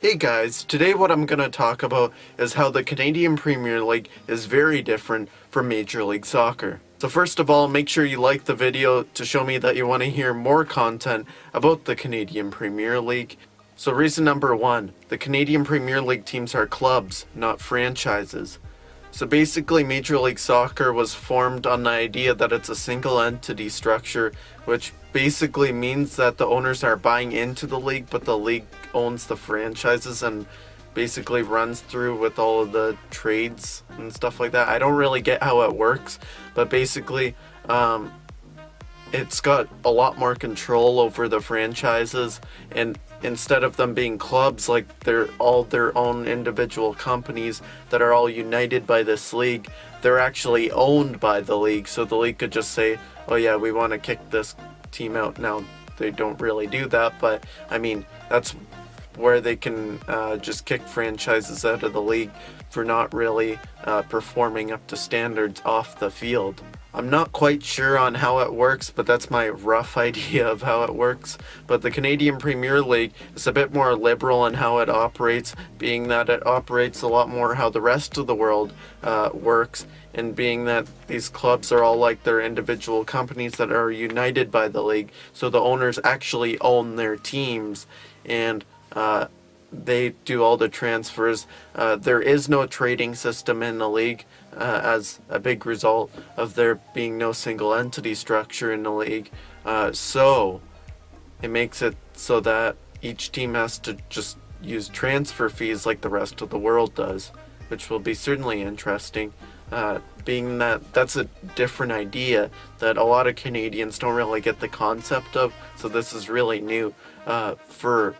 Hey guys, today what I'm going to talk about is how the Canadian Premier League is very different from Major League Soccer. So first of all, make sure you like the video to show me that you want to hear more content about the Canadian Premier League. So reason number one, the Canadian Premier League teams are clubs, not franchises. So basically Major League Soccer was formed on the idea that it's a single entity structure, which basically means that the owners are buying into the league, but the league owns the franchises and basically runs through with all of the trades and stuff like that. I don't really get how it works, but basically it's got a lot more control over the franchises, and instead of them being clubs, like they're all their own individual companies that are all united by this league, they're actually owned by the league. So the league could just say, oh yeah, we want to kick this team out. Now they don't really do that, but I mean, that's where they can just kick franchises out of the league for not really performing up to standards off the field. I'm not quite sure on how it works, but that's my rough idea of how it works. But the Canadian Premier League is a bit more liberal in how it operates, being that it operates a lot more how the rest of the world works, and being that these clubs are all like their individual companies that are united by the league, so the owners actually own their teams, and they do all the transfers. There is no trading system in the league as a big result of there being no single entity structure in the league. So it makes it so that each team has to just use transfer fees like the rest of the world does, which will be certainly interesting. Being that that's a different idea that a lot of Canadians don't really get the concept of, so this is really new for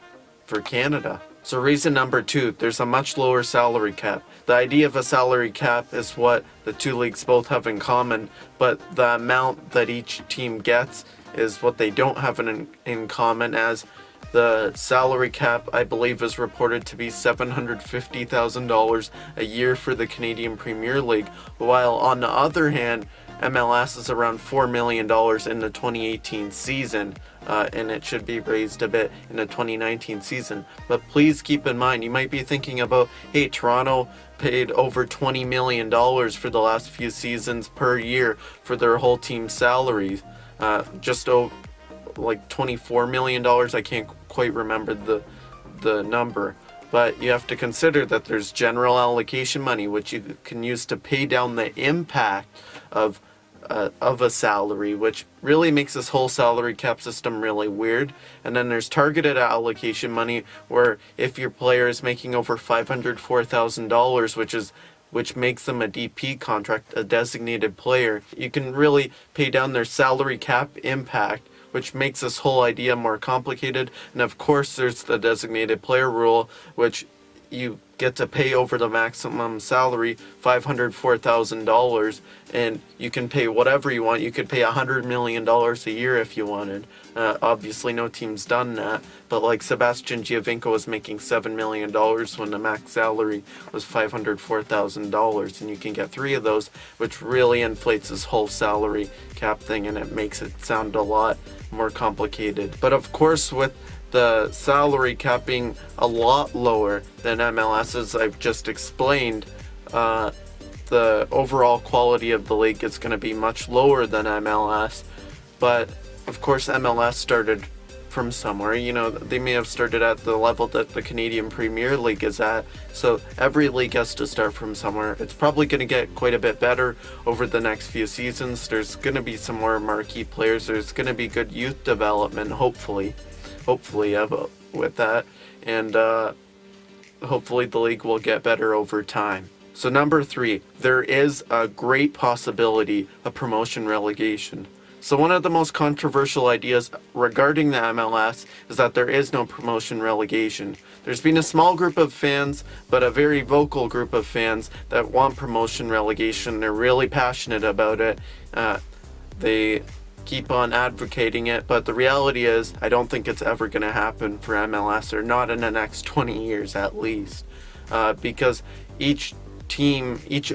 Canada. So reason number two, there's a much lower salary cap. The idea of a salary cap is what the two leagues both have in common, but the amount that each team gets is what they don't have in common, as the salary cap, I believe, is reported to be $750,000 a year for the Canadian Premier League, while on the other hand, MLS is around $4 million in the 2018 season, and it should be raised a bit in the 2019 season. But please keep in mind, you might be thinking about, hey, Toronto paid over $20 million for the last few seasons per year for their whole team salaries. Like $24 million, I can't quite remember the number. But you have to consider that there's general allocation money, which you can use to pay down the impact of a salary, which really makes this whole salary cap system really weird. And then there's targeted allocation money, where if your player is making over $504,000, which makes them a DP contract, a designated player, you can really pay down their salary cap impact, which makes this whole idea more complicated. And of course there's the designated player rule, which you get to pay over the maximum salary, $504,000, and you can pay whatever you want. You could pay $100 million a year if you wanted. Obviously no team's done that, but like Sebastian Giovinco was making $7 million when the max salary was $504,000, and you can get 3 of those, which really inflates this whole salary cap thing, and it makes it sound a lot more complicated. But of course, with the salary cap being a lot lower than MLS, as I've just explained, the overall quality of the league is going to be much lower than MLS. But of course MLS started from somewhere. You know, they may have started at the level that the Canadian Premier League is at, so every league has to start from somewhere. It's probably going to get quite a bit better over the next few seasons. There's going to be some more marquee players. There's going to be good youth development, hopefully with that, and hopefully the league will get better over time. So number 3, there is a great possibility of promotion relegation. So one of the most controversial ideas regarding the MLS is that there is no promotion relegation. There's been a small group of fans, but a very vocal group of fans that want promotion relegation. They're really passionate about it. They keep on advocating it, but the reality is I don't think it's ever going to happen for MLS, or not in the next 20 years at least, because each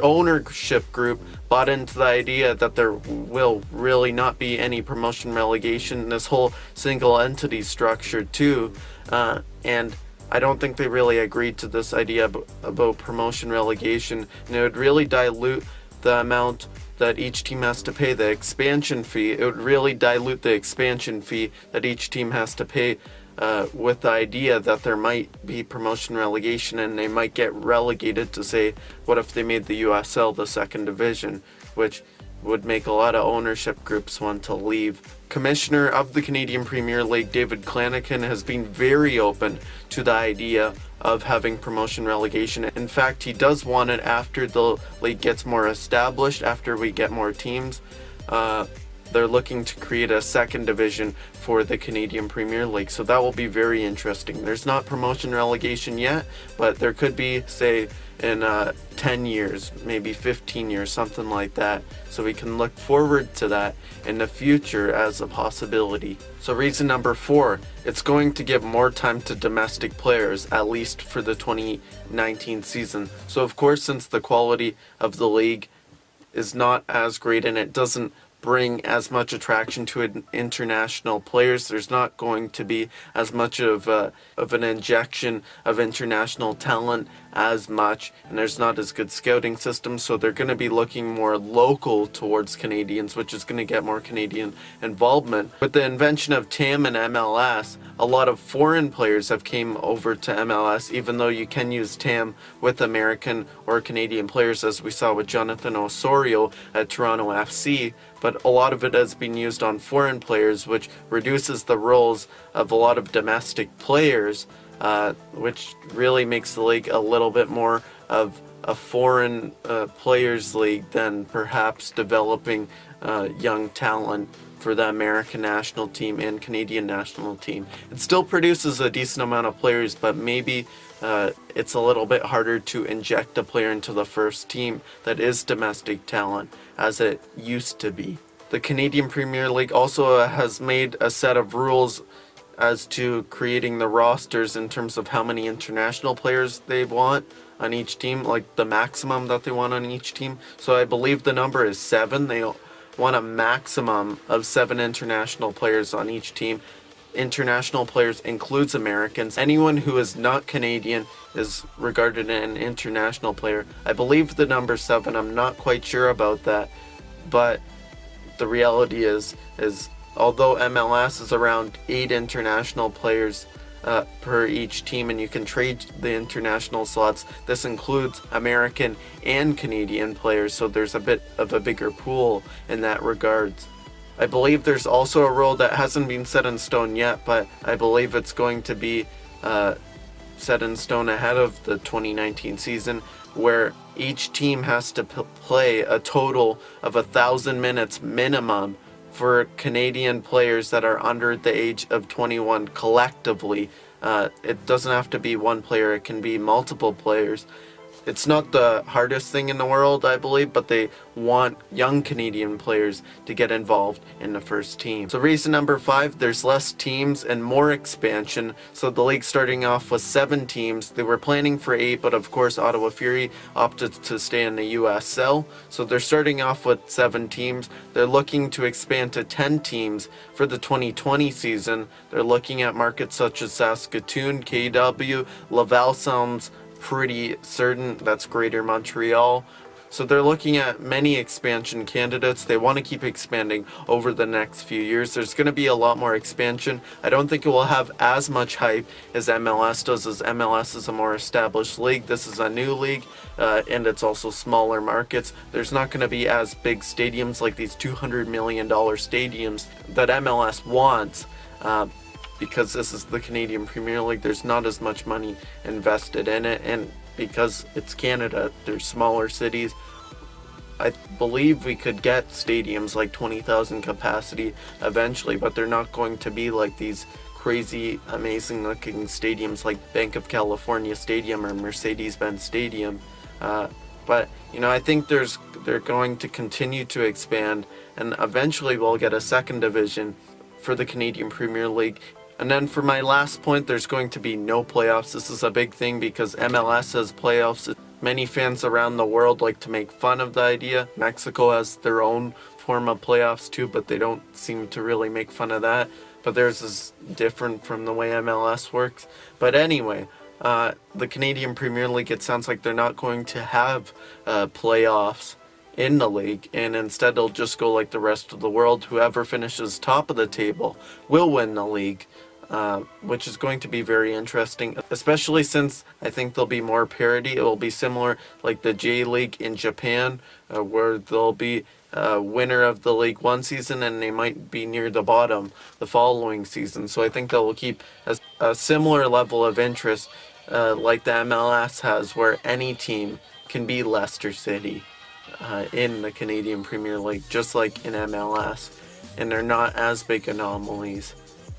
ownership group bought into the idea that there will really not be any promotion relegation in this whole single entity structure too, and I don't think they really agreed to this idea about promotion relegation, and it would really dilute the amount that each team has to pay, the expansion fee. It would really dilute the expansion fee that each team has to pay, with the idea that there might be promotion relegation and they might get relegated to, say, what if they made the USL the second division, which would make a lot of ownership groups want to leave. Commissioner of the Canadian Premier League, David Clanican, has been very open to the idea of having promotion relegation. In fact, he does want it after the league gets more established, after we get more teams. They're looking to create a second division for the Canadian Premier League, so that will be very interesting. There's not promotion relegation yet, but there could be, say, in 10 years, maybe 15 years, something like that. So we can look forward to that in the future as a possibility. So reason number 4, it's going to give more time to domestic players, at least for the 2019 season. So of course, since the quality of the league is not as great and it doesn't bring as much attraction to international players, there's not going to be as much of an injection of international talent as much, and there's not as good scouting systems, so they're going to be looking more local towards Canadians, which is going to get more Canadian involvement. With the invention of TAM and MLS, a lot of foreign players have came over to MLS, even though you can use TAM with American or Canadian players, as we saw with Jonathan Osorio at Toronto FC, but a lot of it has been used on foreign players, which reduces the roles of a lot of domestic players, which really makes the league a little bit more of a foreign players league than perhaps developing young talent for the American national team and Canadian national team. It still produces a decent amount of players, but maybe it's a little bit harder to inject a player into the first team that is domestic talent as it used to be. The Canadian Premier League also has made a set of rules as to creating the rosters in terms of how many international players they want on each team, like the maximum that they want on each team. So I believe the number is 7. They want a maximum of 7 international players on each team. International players includes Americans. Anyone who is not Canadian is regarded as an international player. I believe the number 7. I'm not quite sure about that, but the reality is although MLS is around 8 international players per each team, and you can trade the international slots, this includes American and Canadian players, so there's a bit of a bigger pool in that regards. I believe there's also a rule that hasn't been set in stone yet, but I believe it's going to be set in stone ahead of the 2019 season, where each team has to play a total of 1,000 minutes minimum for Canadian players that are under the age of 21 collectively. It doesn't have to be one player, it can be multiple players. It's not the hardest thing in the world, I believe, but they want young Canadian players to get involved in the first team. So reason number 5, there's less teams and more expansion. So the league starting off with 7 teams. They were planning for 8, but of course Ottawa Fury opted to stay in the USL. So they're starting off with 7 teams. They're looking to expand to 10 teams for the 2020 season. They're looking at markets such as Saskatoon, KW, Laval sounds pretty certain, that's Greater Montreal. So they're looking at many expansion candidates. They want to keep expanding over the next few years. There's going to be a lot more expansion. I don't think it will have as much hype as MLS does, as MLS is a more established league. This is a new league, and it's also smaller markets. There's not going to be as big stadiums like these $200 million stadiums that MLS wants. Because this is the Canadian Premier League, there's not as much money invested in it, and because it's Canada, there's smaller cities. I believe we could get stadiums like 20,000 capacity eventually, but they're not going to be like these crazy, amazing looking stadiums like Bank of California Stadium or Mercedes-Benz Stadium. But you know, I think they're going to continue to expand, and eventually we'll get a second division for the Canadian Premier League. And then for my last point, there's going to be no playoffs. This is a big thing because MLS has playoffs. Many fans around the world like to make fun of the idea. Mexico has their own form of playoffs too, but they don't seem to really make fun of that. But theirs is different from the way MLS works. But anyway, the Canadian Premier League, it sounds like they're not going to have playoffs in the league, and instead it'll just go like the rest of the world. Whoever finishes top of the table will win the league, which is going to be very interesting, especially since I think there'll be more parity. It will be similar like the J League in Japan, where there'll be a winner of the league one season and they might be near the bottom the following season. So I think that will keep a similar level of interest like the MLS has, where any team can be Leicester City in the Canadian Premier League, just like in MLS, and they're not as big anomalies,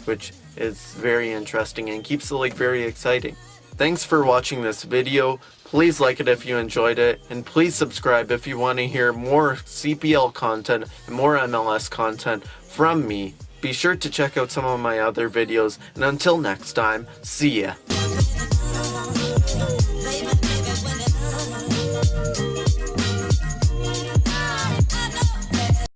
which is very interesting and keeps the league very exciting. Thanks for watching this video. Please like it if you enjoyed it, and please subscribe if you want to hear more CPL content and more MLS content from me. Be sure to check out some of my other videos, and until next time, see ya!